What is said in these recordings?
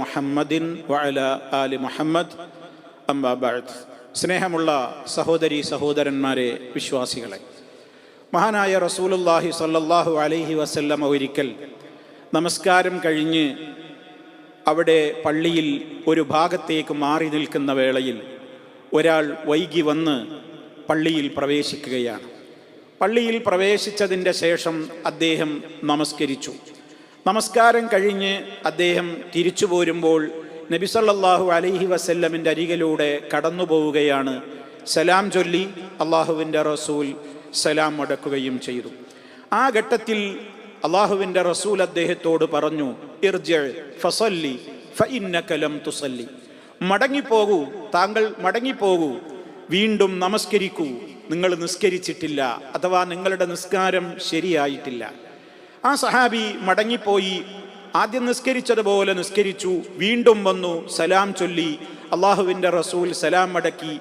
മുഹമ്മദിൻ വഅല ആലി മുഹമ്മദ് അമ്മാ ബഅദ്. സ്നേഹമുള്ള സഹോദരി സഹോദരന്മാരെ, വിശ്വാസികളെ, മഹാനായ റസൂലുള്ളാഹി സ്വല്ലല്ലാഹു അലൈഹി വസല്ലം ഒരിക്കൽ നമസ്കാരം കഴിഞ്ഞ് അവിടെ പള്ളിയിൽ ഒരു ഭാഗത്തേക്ക് മാറി നിൽക്കുന്ന വേളയിൽ ഒരാൾ വൈകി വന്ന് പള്ളിയിൽ പ്രവേശിക്കുകയാണ്. പള്ളിയിൽ പ്രവേശിച്ചതിൻ്റെ ശേഷം അദ്ദേഹം നമസ്കരിച്ചു. നമസ്കാരം കഴിഞ്ഞ് അദ്ദേഹം തിരിച്ചു പോരുമ്പോൾ നബി സല്ലല്ലാഹു അലൈഹി വസല്ലമിൻ്റെ അരികിലൂടെ കടന്നു പോവുകയാണ്. സലാം ചൊല്ലി അള്ളാഹുവിൻ്റെ റസൂൽ സലാം മടക്കുകയും ചെയ്തു. ആ ഘട്ടത്തിൽ അള്ളാഹുവിൻ്റെ റസൂൽ അദ്ദേഹത്തോട് പറഞ്ഞു, ഇർജി ഫസല്ലി ഫഇന്നക ലം തുസല്ലി. മടങ്ങിപ്പോകൂ, താങ്കൾ മടങ്ങിപ്പോകൂ, വീണ്ടും നമസ്കരിക്കൂ, നിങ്ങൾ നിസ്കരിച്ചിട്ടില്ല, അഥവാ നിങ്ങളുടെ നിസ്കാരം ശരിയായിട്ടില്ല. ആ സഹാബി മടങ്ങിപ്പോയി. ആദ്യം നിസ്കരിച്ചതുപോലെ നിസ്കരിച്ചു, വീണ്ടും വന്നു, സലാം ചൊല്ലി. അള്ളാഹുവിൻ്റെ റസൂൽ സലാം മടക്കി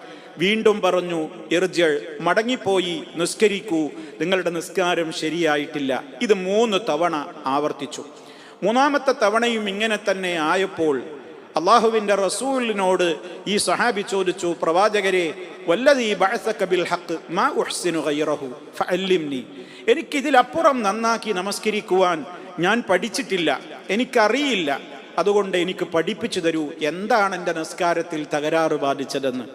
വീണ്ടും പറഞ്ഞു, ഇർജി, മടങ്ങിപ്പോയി നിസ്കരിക്കൂ, നിങ്ങളുടെ നിസ്കാരം ശരിയായിട്ടില്ല. ഇത് 3 തവണ ആവർത്തിച്ചു. 3ാമത്തെ തവണയും ഇങ്ങനെ തന്നെ ആയപ്പോൾ അള്ളാഹുവിൻ്റെ റസൂലിനോട് ഈ സഹാബി ചോദിച്ചു, പ്രവാചകരെ, വല്ലദീ ബഅസക ബിൽ ഹഖ് മാ ഉഹ്സിനു ഗൈറഹു ഫഅല്ലിംനി. എനിക്കിതിലപ്പുറം നന്നാക്കി നമസ്കരിക്കുവാൻ ഞാൻ പഠിച്ചിട്ടില്ല, എനിക്കറിയില്ല, അതുകൊണ്ട് എനിക്ക് പഠിപ്പിച്ചു തരൂ, എന്താണ് എൻ്റെ നിസ്കാരത്തിൽ തകരാറ് ബാധിച്ചതെന്ന്.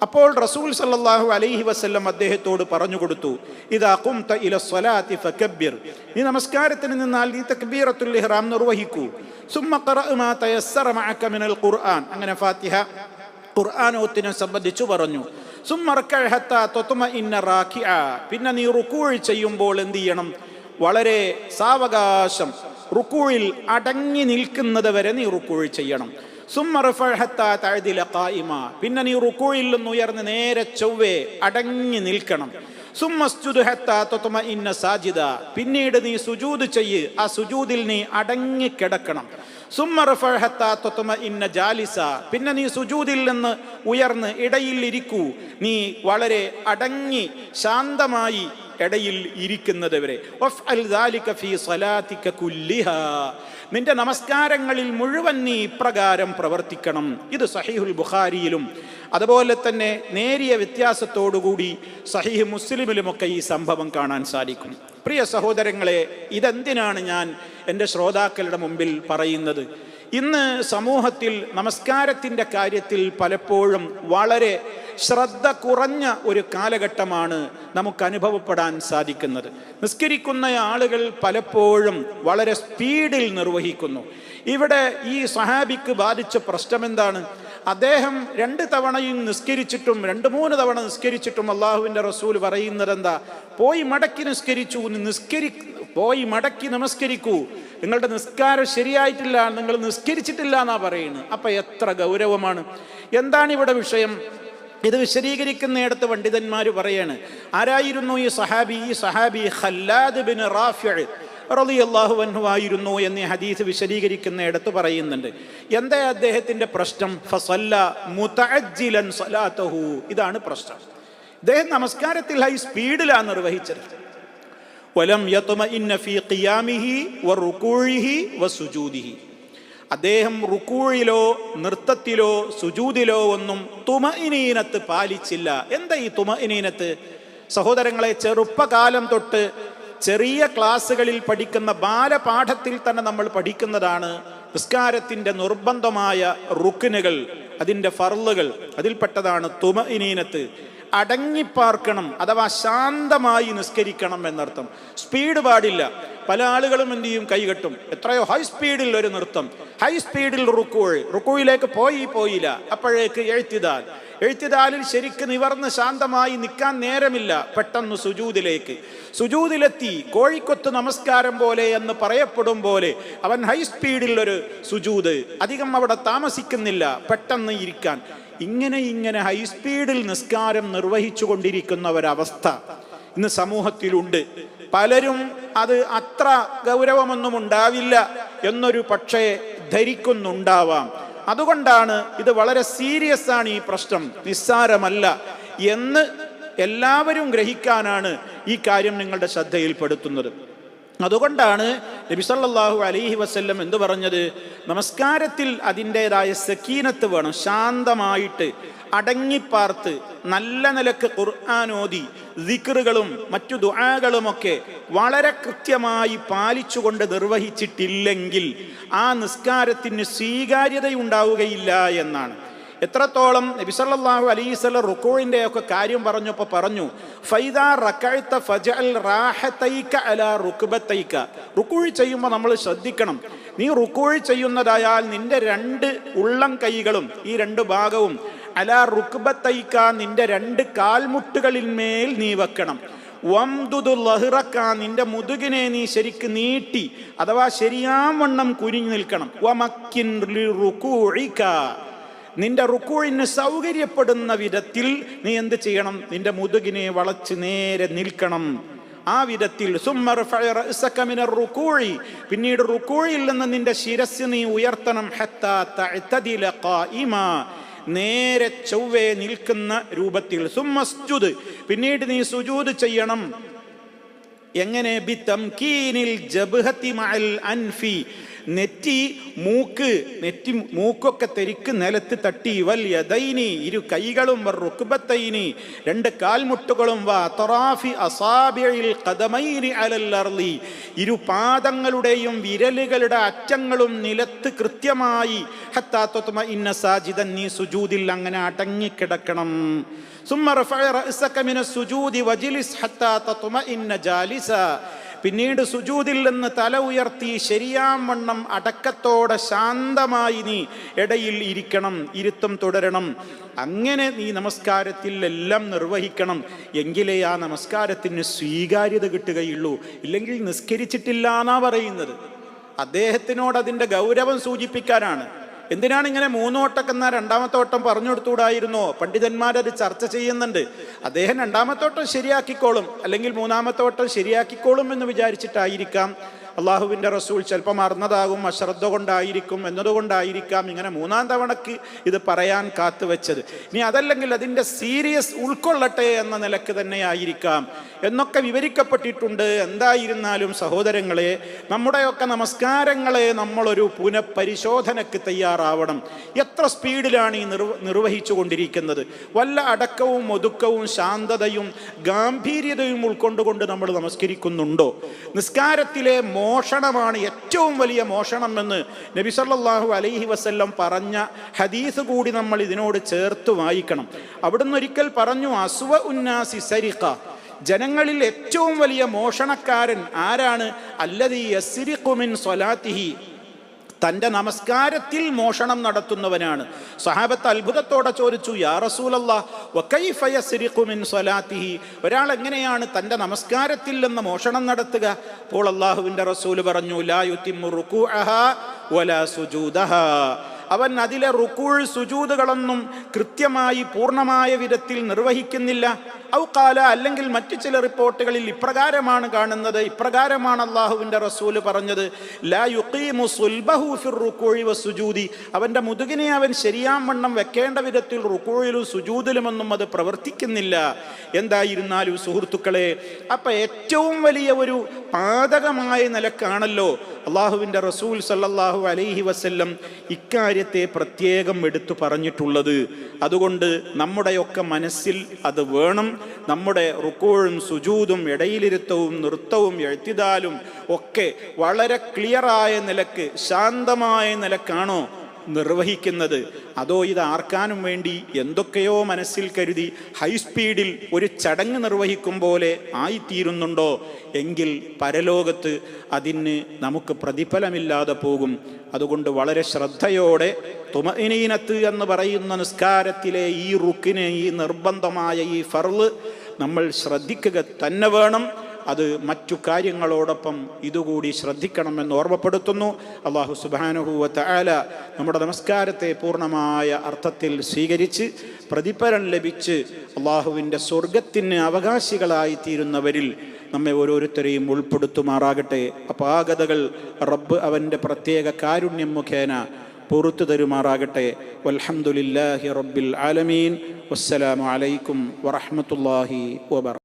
അപ്പോൾ റസൂൽ സല്ലല്ലാഹു അലൈഹി വസല്ലം അദ്ദേഹത്തോട് പറഞ്ഞു കൊടുത്തു, ഇദാ ഖുംത ഇല സ്വലാത്തി ഫകബ്ബിർ. ഈ നമസ്കാരത്തിന് നിന്നാൽ ഈ തക്ബീറത്തുൽ ഇഹ്റാം നിർവഹിക്കൂ. സുമ്മ ഖറഅ മാ തയസ്സറ മഅക മിനൽ ഖുർആൻ. അങ്ങനെ ഫാത്തിഹ ഖുർആനോത്തിനെ സംബന്ധിച്ചു പറഞ്ഞു. സുമ്മ റകഅ ഹത്താ തത്മഇന്ന റാകിഅ. പിന്നെ നീ റുകൂഅ് ചെയ്യുമ്പോൾ എന്ത് ചെയ്യണം? വളരെ സാവകാശം റുകൂഇൽ അടങ്ങി നിൽക്കുന്നത് വരെ നീ റുകൂഅ് ചെയ്യണം. സുമ്മ റഫഅ ഹത്താ തഅദില ഖായിമ. പിന്നെ നീ റുകൂഇൽ നിന്ന് ഉയർന്ന് നേരെ ചൊവ്വേ അടങ്ങി നിൽക്കണം. സുമ്മസ്ജുദ് ഹത്താ തത്മഇന്ന സാജിദ. പിന്നീട് നീ സുജൂദ് ചെയ്യ്, ആ സുജൂദിൽ നീ അടങ്ങി കിടക്കണം. സുമ്മ റഫഅ ഹത്താ തത്മഇന്ന ജാലിസ. പിന്നെ നീ സുജൂദിൽ നിന്ന് ഉയർന്ന് ഇടയിൽ ഇരിക്കൂ, നീ വളരെ അടങ്ങി ശാന്തമായി ഇടയിൽ ഇരിക്കുന്നത് വരെ. വഫ്അൽ ദാലിക ഫീ സ്വലാതിക കുല്ലിഹാ. നിന്റെ നമസ്കാരങ്ങളിൽ മുഴുവൻ നീ ഇപ്രകാരം പ്രവർത്തിക്കണം. ഇത് സഹീഹുൽ ബുഖാരിയിലും അതുപോലെ തന്നെ നേരിയ വ്യത്യാസത്തോടുകൂടി സഹീഹ് മുസ്ലിമിലുമൊക്കെ ഈ സംഭവം കാണാൻ സാധിക്കും. പ്രിയ സഹോദരങ്ങളെ, ഇതെന്തിനാണ് ഞാൻ എൻ്റെ ശ്രോതാക്കളുടെ മുമ്പിൽ പറയുന്നത്? ഇന്ന് സമൂഹത്തിൽ നമസ്കാരത്തിൻ്റെ കാര്യത്തിൽ പലപ്പോഴും വളരെ ശ്രദ്ധ കുറഞ്ഞ ഒരു കാലഘട്ടമാണ് നമുക്ക് അനുഭവപ്പെടാൻ സാധിക്കുന്നത്. നിസ്കരിക്കുന്ന ആളുകൾ പലപ്പോഴും വളരെ സ്പീഡിൽ നിർവഹിക്കുന്നു. ഇവിടെ ഈ സഹാബിക്ക് ബാധിച്ച പ്രശ്നം എന്താണ്? അദ്ദേഹം 2 തവണയും നിസ്കരിച്ചിട്ടും 2-3 തവണ നിസ്കരിച്ചിട്ടും അള്ളാഹുവിൻ്റെ റസൂൽ പറയുന്നത് എന്താ? പോയി മടക്കി നിസ്കരിച്ചു, പോയി മടക്കി നമസ്കരിക്കൂ, നിങ്ങളുടെ നിസ്കാരം ശരിയായിട്ടില്ല, നിങ്ങൾ നിസ്കരിച്ചിട്ടില്ല എന്നാ പറയുന്നത്. അപ്പം എത്ര ഗൗരവമാണ്! എന്താണ് ഇവിടെ വിഷയം? ഇത് വിശദീകരിക്കുന്നിടത്ത് പണ്ഡിതന്മാർ പറയാണ്, ആരായിരുന്നു ഈ സഹാബി? ഈ സഹാബി ഖല്ലാദ് ബിൻ റാഫിഅ് റളിയല്ലാഹു അൻഹു ആയിരുന്നു എന്ന് ഹദീസ് വിശദീകരിക്കുന്നിടത്ത് പറയുന്നുണ്ട്. എന്താ അദ്ദേഹത്തിൻ്റെ പ്രശ്നം? ഫസല്ല മുതഅജ്ജിലൻ സലാതഹു. ഇതാണ് പ്രശ്നം. അദ്ദേഹം നമസ്കാരത്തിൽ ഹൈ സ്പീഡിലാണ് നിർവഹിച്ചത്. വലം യത്മഇന്ന ഫീ ഖിയാമിഹി വറുകൂഇഹി വസുജൂദിഹി. അദ്ദേഹം റുകൂഇലോ നൃത്തത്തിലോ സുജൂദിലോ ഒന്നും തുമഇനീനത്ത് പാലിച്ചില്ല. എന്താ ഈ തുമഇനീനത്ത്? സഹോദരങ്ങളെ, ചെറുപ്പകാലം തൊട്ട് ചെറിയ ക്ലാസ്സുകളിൽ പഠിക്കുന്ന ബാലപാഠത്തിൽ തന്നെ നമ്മൾ പഠിക്കുന്നതാണ് നിസ്കാരത്തിൻ്റെ നിർബന്ധമായ റുക്നുകൾ, അതിൻ്റെ ഫർളുകൾ. അതിൽപ്പെട്ടതാണ് തുമഇനീനത്ത്. അടങ്ങിപ്പാർക്കണം, അഥവാ ശാന്തമായി നിസ്കരിക്കണം എന്നർത്ഥം. സ്പീഡ് പാടില്ല. പല ആളുകളും എന്ത് ചെയ്യും? കൈകെട്ടും. എത്രയോ ഹൈ സ്പീഡിൽ ഒരു നൃത്തം, ഹൈ സ്പീഡിൽ റുക്കൂയിലേക്ക് പോയില്ല. അപ്പോഴേക്ക് എഴുത്തിദാലിൽ ശരിക്ക് നിവർന്ന് ശാന്തമായി നിൽക്കാൻ നേരമില്ല. പെട്ടെന്ന് സുജൂദിലെത്തി. കോഴിക്കൊത്ത് നമസ്കാരം പോലെ എന്ന് പറയപ്പെടും പോലെ അവൻ ഹൈ സ്പീഡിൽ ഒരു സുജൂദ്, അധികം അവിടെ താമസിക്കുന്നില്ല, പെട്ടെന്ന് ഇരിക്കാൻ. ഇങ്ങനെ ഹൈ സ്പീഡിൽ നിസ്കാരം നിർവഹിച്ചു കൊണ്ടിരിക്കുന്ന ഒരവസ്ഥ ഇന്ന് സമൂഹത്തിലുണ്ട്. പലരും അത് അത്ര ഗൗരവമൊന്നും ഉണ്ടാവില്ല എന്നൊരു പക്ഷേ ധരിക്കുന്നുണ്ടാവാം. അതുകൊണ്ടാണ് ഇത് വളരെ സീരിയസ് ആണ്, ഈ പ്രശ്നം നിസ്സാരമല്ല എന്ന് എല്ലാവരും ഗ്രഹിക്കാനാണ് ഈ കാര്യം നിങ്ങളുടെ ശ്രദ്ധയിൽപ്പെടുത്തുന്നത്. അതുകൊണ്ടാണ് നബി സല്ലല്ലാഹു അലൈഹി വസല്ലം എന്തു പറഞ്ഞത്? നമസ്കാരത്തിൽ അതിൻ്റെതായ സക്കീനത്ത് വേണം. ശാന്തമായിട്ട് അടങ്ങിപ്പാർത്ത് നല്ല നിലക്ക് ഖുർആൻ ഓതി ദിക്റുകളും മറ്റു ദുആകളുമൊക്കെ വളരെ കൃത്യമായി പാലിച്ചുകൊണ്ട് നിർവഹിച്ചിട്ടില്ലെങ്കിൽ ആ നിസ്കാരത്തിന് സ്വീകാര്യതയുണ്ടാവുകയില്ല എന്നാണ്. എത്രത്തോളം നബി സല്ലല്ലാഹു അലൈഹി വസല്ലം റുകൂഇന്റെ ഒക്കെ കാര്യം പറഞ്ഞപ്പോൾ പറഞ്ഞു, ഫൈദാ റകഅത ഫജഅൽ റാഹതൈക അലാ റുക്ബതൈക. റുകൂഇ ചെയ്യുമ്പോൾ നമ്മൾ ശ്രദ്ധിക്കണം. നീ റുകൂഇ ചെയ്യുന്നതായാൽ നിന്റെ രണ്ട് ഉള്ളം കൈകളും ഈ രണ്ട് ഭാഗവും അലാ റുക്ബതൈക നിന്റെ രണ്ട് കാൽമുട്ടുകളിന്മേൽ നീ വെക്കണം. വംദുദു ലഹ്റക നിന്റെ മുതുകിനെ നീ ശരിക്ക് നീട്ടി അഥവാ ശരിയാവണ്ണം കുനിഞ്ഞു നിൽക്കണം. വമക്കിൻ ലിറുകൂഇക നിന്റെ റുക്കൂഇന് സൗകര്യപ്പെടുന്ന വിധത്തിൽ നീ എന്ത് ചെയ്യണം? നിന്റെ മുതുകിനെ വളച്ച് നേരെ നിൽക്കണം. ആ വിധത്തിൽ പിന്നീട് റുക്കൂഇൽ നിന്ന് നിന്റെ ശിരസ് നീ ഉയർത്തണം. ഹത്താ തഅ്തദില ഖായിമാ നേരെ ചൊവ്വേ നിൽക്കുന്ന രൂപത്തിൽ. സുമ്മസ്ജുദ് പിന്നീട് നീ സുജൂദ് ചെയ്യണം. എങ്ങനെ? ബിതംകീനിൽ ജബ്ഹതി മഅൽ അൻഫി നെറ്റി മൂക്കൊക്കെ തെരിക്ക് നിലത്ത് തട്ടി. വൽ യദൈനി ഇരു കൈകളും റുക്ബത്തൈനി രണ്ട് കാൽമുട്ടുകളും വഅത്റാഫി അസാബിഇൽ ഖദമൈനി അലൽ അർളി ഇരു പാദങ്ങളുടെയും വിരലുകളുടെ അറ്റങ്ങളും നിലത്ത് കൃത്യമായി. ഹത്താ തുത്മഇന്ന സാജിദൻ നീ സുജൂദിൽ അങ്ങനെ അടങ്ങിക്കിടക്കണം. സുമ്മ റഫഅ റഅസക മിനസ് സുജൂദി വജ്ലിസ് ഹത്താ തത്മഇന്ന ജാലിസ പിന്നീട് സുജൂദിൽ നിന്ന് തല ഉയർത്തി ശരിയാവണ്ണം അടക്കത്തോടെ ശാന്തമായി നീ ഇടയിൽ ഇരിക്കണം, ഇരുത്തം തുടരണം. അങ്ങനെ നീ നമസ്കാരത്തിൽ എല്ലാം നിർവഹിക്കണം. എങ്കിലേ ആ നമസ്കാരത്തിന് സ്വീകാര്യത കിട്ടുകയുള്ളൂ. ഇല്ലെങ്കിൽ നിസ്കരിച്ചിട്ടില്ല എന്നാ പറയുന്നത്. അദ്ദേഹത്തിനോട് അതിൻ്റെ ഗൗരവം സൂചിപ്പിക്കാനാണ്. എന്തിനാണ് ഇങ്ങനെ 3 വട്ടം എന്നാൽ 2ാമത്തെ വട്ടം പറഞ്ഞു കൊടുത്തുകൂടായിരുന്നോ? പണ്ഡിതന്മാരത് ചർച്ച ചെയ്യുന്നുണ്ട്. അദ്ദേഹം 2ാമത്തെ വട്ടം ശരിയാക്കിക്കോളും, അല്ലെങ്കിൽ 3ാമത്തെ വട്ടം ശരിയാക്കിക്കോളും എന്ന് വിചാരിച്ചിട്ടായിരിക്കാം. അള്ളാഹുവിൻ്റെ റസൂൽ ചിലപ്പോൾ മറന്നതാകും, അശ്രദ്ധ കൊണ്ടായിരിക്കും, എന്നതുകൊണ്ടായിരിക്കാം ഇങ്ങനെ 3ാം തവണക്ക് ഇത് പറയാൻ കാത്തുവെച്ചത്. ഇനി അതല്ലെങ്കിൽ അതിൻ്റെ സീരിയസ് ഉൾക്കൊള്ളട്ടെ എന്ന നിലക്ക് തന്നെ ആയിരിക്കാം എന്നൊക്കെ വിവരിക്കപ്പെട്ടിട്ടുണ്ട്. എന്തായിരുന്നാലും സഹോദരങ്ങളെ, നമ്മുടെയൊക്കെ നമസ്കാരങ്ങളെ നമ്മളൊരു പുനഃപരിശോധനയ്ക്ക് തയ്യാറാവണം. എത്ര സ്പീഡിലാണ് ഈ നിർവഹിച്ചു കൊണ്ടിരിക്കുന്നത്? വല്ല അടക്കവും ഒതുക്കവും ശാന്തതയും ഗാംഭീര്യതയും ഉൾക്കൊണ്ടുകൊണ്ട് നമ്മൾ നമസ്കരിക്കുന്നുണ്ടോ? നിസ്കാരത്തിലെ മോഷണമാണ് ഏറ്റവും വലിയ മോഷണം എന്ന് നബി സല്ലല്ലാഹു അലൈഹി വസല്ലം പറഞ്ഞ ഹദീസ് കൂടി നമ്മൾ ഇതിനോട് ചേർത്ത് വായിക്കണം. അവിടുന്ന് ഒരിക്കൽ പറഞ്ഞു, അസ്വ ഉന്നാസി സരിഖ ജനങ്ങളിൽ ഏറ്റവും വലിയ മോഷണക്കാരൻ ആരാണ്? അല്ലദീ യസ്രിഖു മിൻ സ്വലാത്തിഹി തൻ്റെ നമസ്കാരത്തിൽ മോഷണം നടത്തുന്നവനാണ്. സഹാബത്ത് അത്ഭുതത്തോടെ ചോദിച്ചു, യാ റസൂലല്ലാഹ് വകൈഫ യസ്രിഖു മിൻ സ്വലാത്തിഹി ഒരാൾ എങ്ങനെയാണ് തൻ്റെ നമസ്കാരത്തിൽ നിന്ന് മോഷണം നടത്തുക? അപ്പോൾ അല്ലാഹുവിൻ്റെ റസൂൽ പറഞ്ഞു, ലാ യുതിമ്മു റുകൂഅഹാ വലാ സുജൂദഹാ അവൻ അതിലെ റുകൂഅ് സുജൂദുകളൊന്നും കൃത്യമായി പൂർണ്ണമായ വിധത്തിൽ നിർവഹിക്കുന്നില്ല. ഔ ഖാല അല്ലെങ്കിൽ മറ്റു ചില റിപ്പോർട്ടുകളിൽ ഇപ്രകാരമാണ് കാണുന്നത്, ഇപ്രകാരമാണ് അല്ലാഹുവിൻ്റെ റസൂല് പറഞ്ഞത്, ലാ യുഖീമു സുൽബഹു ഫിർ റുകൂഇ വസ്സുജൂദി അവൻ്റെ മുതുകിനെ അവൻ ശരിയാവണ്ണം വെക്കേണ്ട വിധത്തിൽ റുകൂഇലും സുജൂദിലുമൊന്നും അത് പ്രവർത്തിക്കുന്നില്ല. എന്തായിരുന്നാലും സുഹൃത്തുക്കളെ, അപ്പം ഏറ്റവും വലിയ ഒരു പാതകമായ നിലക്കാണല്ലോ അള്ളാഹുവിൻ്റെ റസൂൽ സല്ലല്ലാഹു അലൈഹി വസല്ലം ഇക്കാര്യത്തെ പ്രത്യേകം എടുത്തു പറഞ്ഞിട്ടുള്ളത്. അതുകൊണ്ട് നമ്മുടെയൊക്കെ മനസ്സിൽ അത് വേണം. നമ്മുടെ റുകൂഉം സുജൂദും ഇടയിലിരുത്തവും നൃത്തവും എഴുത്തിദാലും ഒക്കെ വളരെ ക്ലിയറായ നിലക്ക് ശാന്തമായ നിലക്കാണോ നിർവഹിക്കുന്നത്? അതോ ഇത് ആർക്കാനും വേണ്ടി എന്തൊക്കെയോ മനസ്സിൽ കരുതി ഹൈസ്പീഡിൽ ഒരു ചടങ്ങ് നിർവഹിക്കും പോലെ ആയിത്തീരുന്നുണ്ടോ? എങ്കിൽ പരലോകത്ത് അതിന് നമുക്ക് പ്രതിഫലമില്ലാതെ പോകും. അതുകൊണ്ട് വളരെ ശ്രദ്ധയോടെ തുമഇനീനത്ത് എന്ന് പറയുന്ന നിസ്കാരത്തിലെ ഈ റുക്കിനെ, ഈ നിർബന്ധമായ ഈ ഫർള് നമ്മൾ ശ്രദ്ധിക്കുക തന്നെ വേണം. അത് മറ്റു കാര്യങ്ങളോടൊപ്പം ഇതുകൂടി ശ്രദ്ധിക്കണമെന്ന് ഓർമ്മപ്പെടുത്തുന്നു. അല്ലാഹു സുബ്ഹാനഹു വ തആല നമ്മുടെ നമസ്കാരത്തെ പൂർണ്ണമായ അർത്ഥത്തിൽ സ്വീകരിച്ച് പ്രതിഫലം ലഭിച്ച് അള്ളാഹുവിൻ്റെ സ്വർഗത്തിന് അവകാശികളായി തീരുന്നവരിൽ നമ്മെ ഓരോരുത്തരെയും ഉൾപ്പെടുത്തുമാറാകട്ടെ. അപാകതകൾ റബ്ബ് അവൻ്റെ പ്രത്യേക കാരുണ്യം മുഖേന പുറത്തു തരുമാറാകട്ടെ. വൽഹംദുലില്ലാഹി റബ്ബിൽ ആലമീൻ. വസ്സലാമു അലൈക്കും വറഹ്മത്തുള്ളാഹി വബറകാതുഹു.